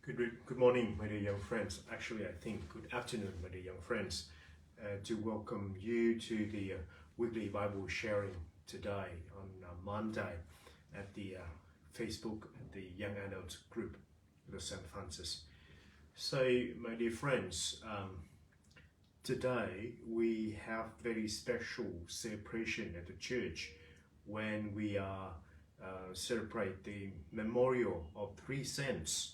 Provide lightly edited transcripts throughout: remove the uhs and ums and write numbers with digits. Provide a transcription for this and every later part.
Good morning, my dear young friends. Actually, I think good afternoon, my dear young friends, to welcome you to the weekly Bible sharing today on Monday at the Facebook, the Young Adult Group, the St. Francis. So, my dear friends, today we have very special celebration at the church when we celebrate the memorial of three saints.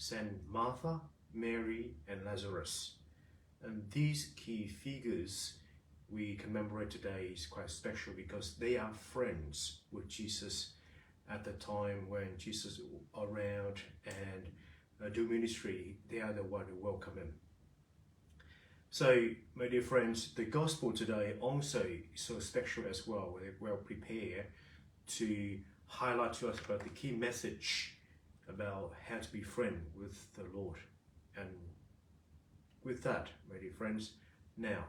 Saint Martha, Mary, and Lazarus. And these key figures we commemorate today is quite special because they are friends with Jesus at the time when Jesus was around and do ministry. They are the one who welcome him. So, my dear friends, the gospel today also is so special as well. We're well prepared to highlight to us about the key message about how to be friend with the Lord. And with that, my dear friends, now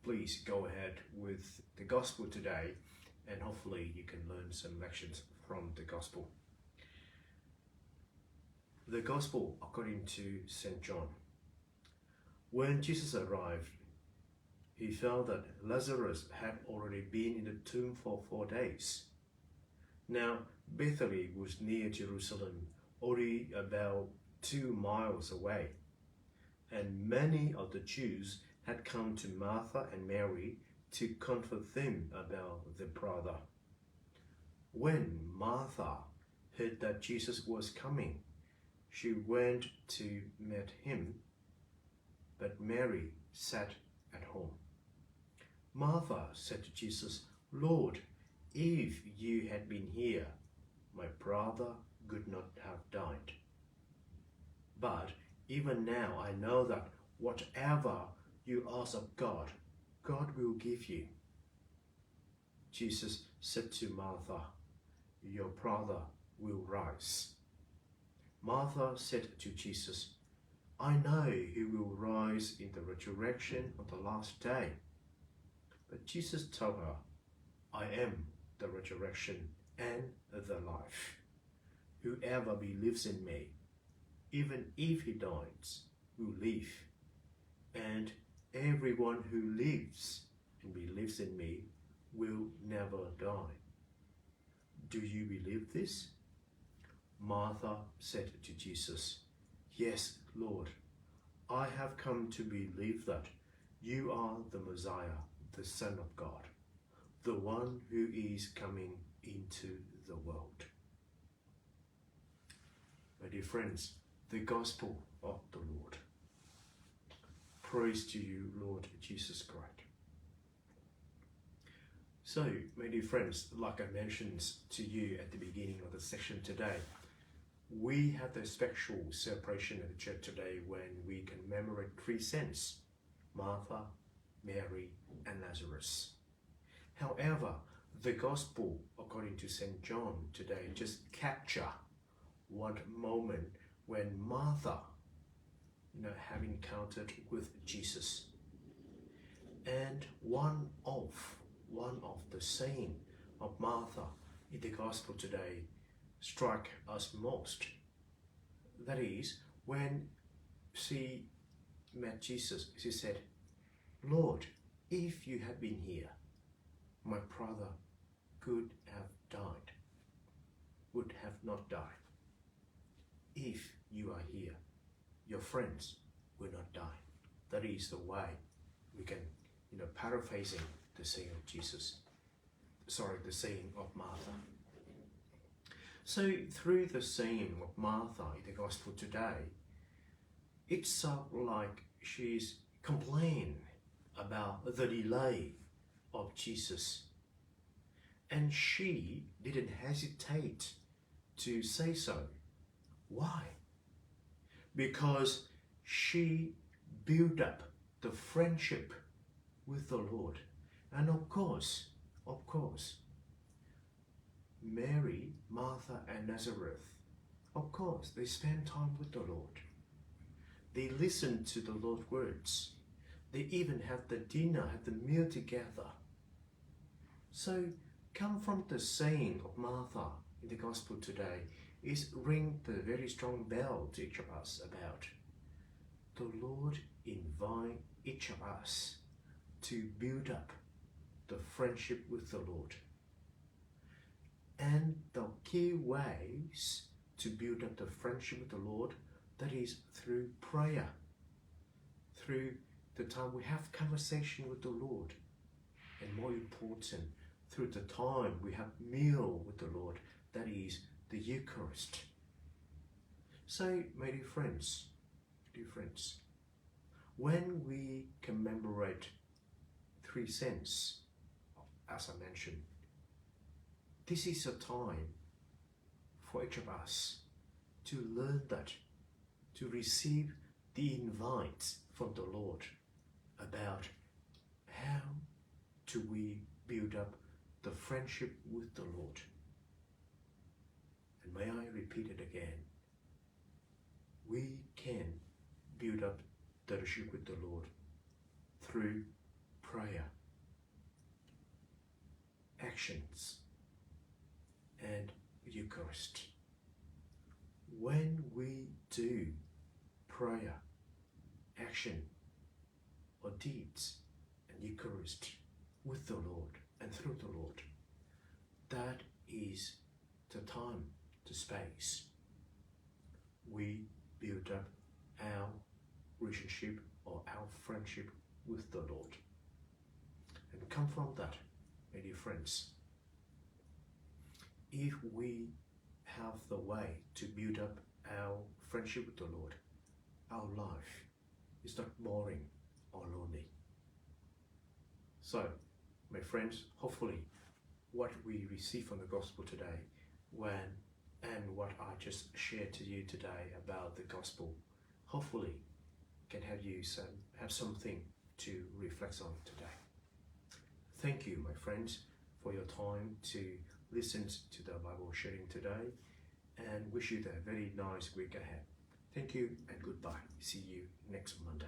please go ahead with the gospel today, and hopefully you can learn some lections from the gospel. The gospel according to St. John. When Jesus arrived, he found that Lazarus had already been in the tomb for 4 days. Now, Bethany was near Jerusalem, only about 2 miles away, and many of the Jews had come to Martha and Mary to comfort them about their brother. When Martha heard that Jesus was coming, she went to meet him, but Mary sat at home. Martha said to Jesus, "Lord, if you had been here, my brother could not have died. But even now I know that whatever you ask of God, God will give you." Jesus said to Martha, "Your brother will rise." Martha said to Jesus, "I know he will rise in the resurrection of the last day." But Jesus told her, "I am the resurrection and the life. Whoever believes in me, even if he dies, will live. And everyone who lives and believes in me will never die. Do you believe this?" Martha said to Jesus, "Yes, Lord, I have come to believe that you are the Messiah, the Son of God, the one who is coming into the world." My dear friends, the gospel of the Lord. Praise to you, Lord Jesus Christ. So, my dear friends, like I mentioned to you at the beginning of the session today, we have the special celebration at the church today when we commemorate 3 saints, Martha, Mary, and Lazarus. However, the gospel according to St. John today just capture one moment when Martha have encountered with Jesus. And one of the saying of Martha in the gospel today struck us most. That is, when she met Jesus, she said, "Lord, if you had been here, my brother could have died, would have not died. If you are here, your friends will not die." That is the way we can, paraphrasing the saying of Jesus. The saying of Martha. So through the saying of Martha in the gospel today, it sounds like she's complaining about the delay of Jesus. And she didn't hesitate to say so. Why? Because she built up the friendship with the Lord. And of course, Mary, Martha, and Lazarus, of course, they spent time with the Lord. They listened to the Lord's words. They even had the dinner, had the meal together. So come from the saying of Martha in the gospel today is ring the very strong bell to each of us about the Lord invite each of us to build up the friendship with the Lord. And the key ways to build up the friendship with the Lord, that is through prayer, through the time we have conversation with the Lord, and more important, through the time we have meal with the Lord, that is the Eucharist. So, my dear friends, when we commemorate three saints, as I mentioned, this is a time for each of us to learn that, to receive the invite from the Lord about how do we build up the friendship with the Lord. And may I repeat it again, we can build up the relationship with the Lord through prayer, actions, and Eucharist. When we do prayer, action, or deeds, and Eucharist with the Lord and through the Lord, that is the time, the space we build up our relationship or our friendship with the Lord. And come from that, my dear friends, if we have the way to build up our friendship with the Lord, our life is not boring or lonely. So, my friends, hopefully what we receive from the gospel today, and what I just shared to you today about the gospel, hopefully can have something to reflect on today. Thank you, my friends, for your time to listen to the Bible sharing today, and wish you a very nice week ahead. Thank you and goodbye. See you next Monday.